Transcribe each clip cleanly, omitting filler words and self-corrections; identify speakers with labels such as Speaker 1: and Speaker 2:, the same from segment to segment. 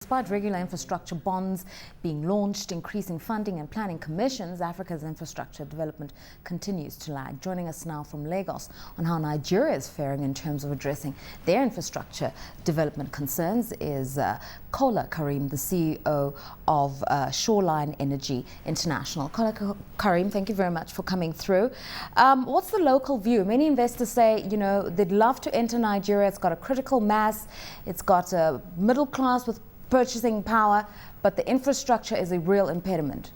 Speaker 1: despite regular infrastructure bonds being launched, increasing funding and planning commissions, Africa's infrastructure development continues to lag. Joining us now from Lagos on how Nigeria is faring in terms of addressing their infrastructure development concerns is Kora Karim, the CEO of Shoreline Energy International. Kora Karim, thank you very much for coming through. What's the local view? Many investors say, you know, they'd love to enter Nigeria. It's got a critical mass. It's got a middle class with purchasing power, but the infrastructure is a real impediment.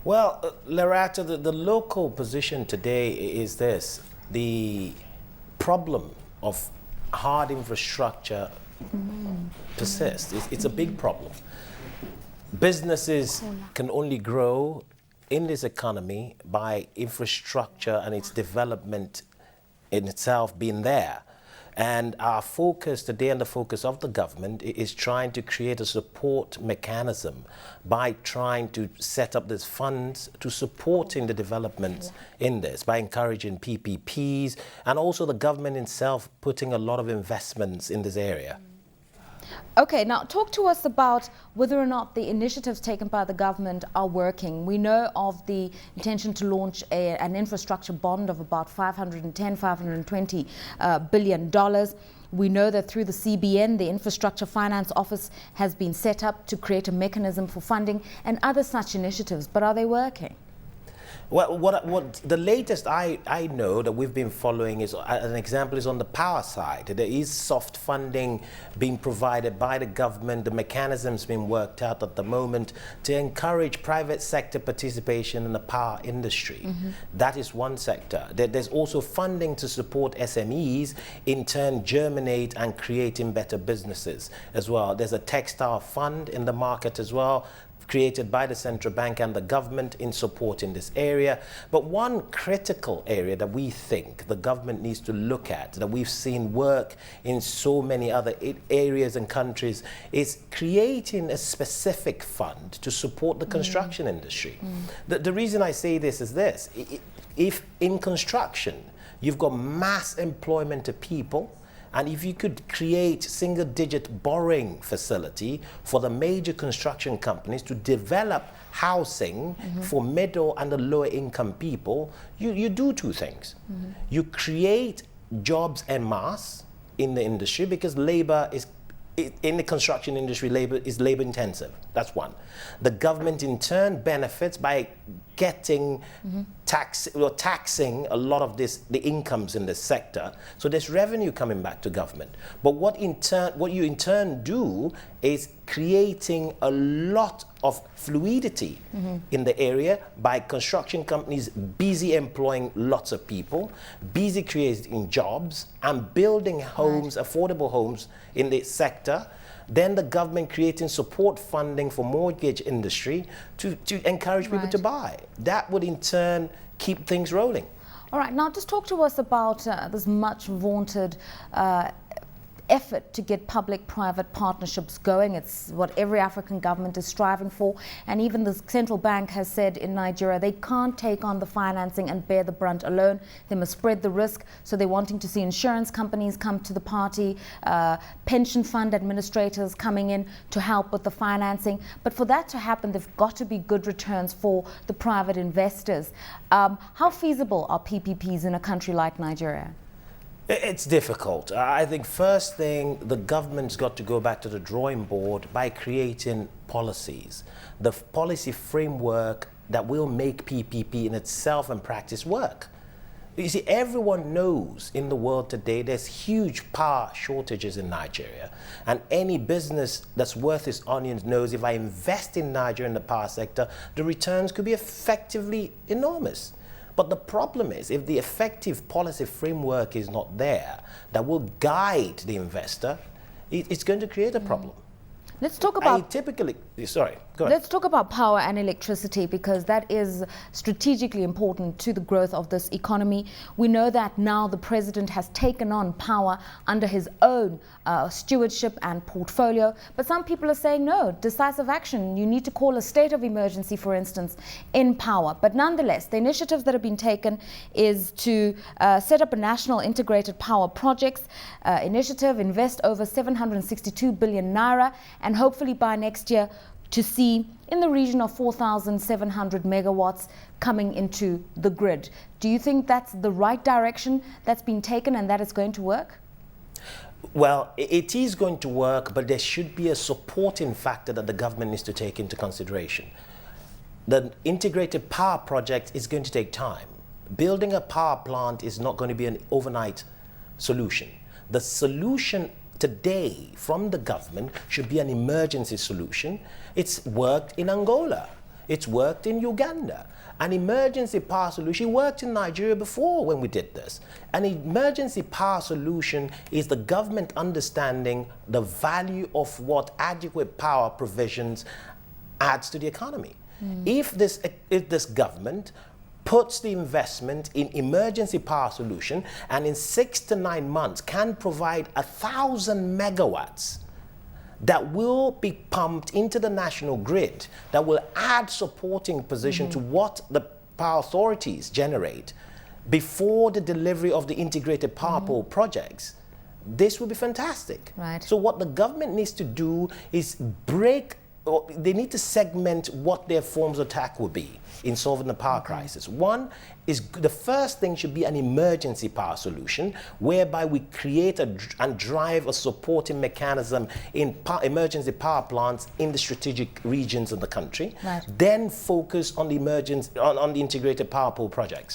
Speaker 2: Well, Loretta, the local position today is this. The problem of hard infrastructure persists. It's a big problem. Businesses can only grow in this economy by infrastructure and its development in itself being there. And our focus today and the focus of the government is trying to create a support mechanism by trying to set up these funds to supporting the development in this, by encouraging PPPs, and also the government itself putting a lot of investments in this area.
Speaker 1: Okay, now talk to us about whether or not the initiatives taken by the government are working. We know of the intention to launch an infrastructure bond of about $520 billion. We know that through the CBN, the Infrastructure Finance Office has been set up to create a mechanism for funding and other such initiatives, but are they working?
Speaker 2: Well, what the latest I know that we've been following is, an example is on the power side. There is soft funding being provided by the government. The mechanism's been worked out at the moment to encourage private sector participation in the power industry. That is one sector. There's also funding to support SMEs, in turn germinate and creating better businesses as well. There's a textile fund in the market as well, created by the central bank and the government in supporting this area. But one critical area that we think the government needs to look at, that we've seen work in so many other areas and countries, is creating a specific fund to support the construction industry. The reason I say this is this: if in construction you've got mass employment of people, and if you could create single-digit borrowing facility for the major construction companies to develop housing for middle and the lower income people, you do two things. You create jobs en masse in the industry, because labor is, in the construction industry, labor is labor intensive. That's one. The government in turn benefits by getting taxing a lot of the incomes in this sector. So there's revenue coming back to government. But what you in turn do is creating a lot of fluidity in the area by construction companies busy employing lots of people, busy creating jobs and building homes, affordable homes in the sector. Then the government creating support funding for mortgage industry to encourage people to buy. That would in turn keep things rolling.
Speaker 1: All right, now just talk to us about this much vaunted effort to get public-private partnerships going. It's what every African government is striving for, and even the central bank has said in Nigeria they can't take on the financing and bear the brunt alone. They must spread the risk, so they're wanting to see insurance companies come to the party, pension fund administrators coming in to help with the financing. But for that to happen, there've got to be good returns for the private investors. How feasible are PPPs in a country like Nigeria?
Speaker 2: It's difficult. I think first thing, the government's got to go back to the drawing board by creating policies. The policy framework that will make PPP in itself and practice work. You see, everyone knows in the world today there's huge power shortages in Nigeria. And any business that's worth its onions knows if I invest in Nigeria in the power sector, the returns could be effectively enormous. But the problem is, if the effective policy framework is not there that will guide the investor, it's going to create a problem.
Speaker 1: Let's talk about
Speaker 2: sorry, go ahead.
Speaker 1: Let's talk about power and electricity, because that is strategically important to the growth of this economy. We know that now the president has taken on power under his own stewardship and portfolio, but some people are saying no, decisive action. You need to call a state of emergency, for instance, in power. But nonetheless, the initiatives that have been taken is to set up a national integrated power projects initiative, invest over 762 billion naira, and hopefully by next year to see in the region of 4,700 megawatts coming into the grid. Do you think that's the right direction that's been taken and that it's going to work?
Speaker 2: Well, it is going to work, but there should be a supporting factor that the government needs to take into consideration. The integrated power project is going to take time. Building a power plant is not going to be an overnight solution. The solution today from the government should be an emergency solution. It's worked in Angola. It's worked in Uganda. An emergency power solution worked in Nigeria before when we did this. An emergency power solution is the government understanding the value of what adequate power provisions adds to the economy. If this government puts the investment in emergency power solution and in 6 to 9 months can provide 1,000 megawatts that will be pumped into the national grid, that will add supporting position to what the power authorities generate before the delivery of the integrated power pole projects, this will be fantastic.
Speaker 1: Right.
Speaker 2: So what the government needs to do is they need to segment what their forms of attack will be in solving the power crisis. One is, the first thing should be an emergency power solution, whereby we create and drive a supporting mechanism in emergency power plants in the strategic regions of the country.
Speaker 1: Right.
Speaker 2: Then focus on the on the integrated power pole projects.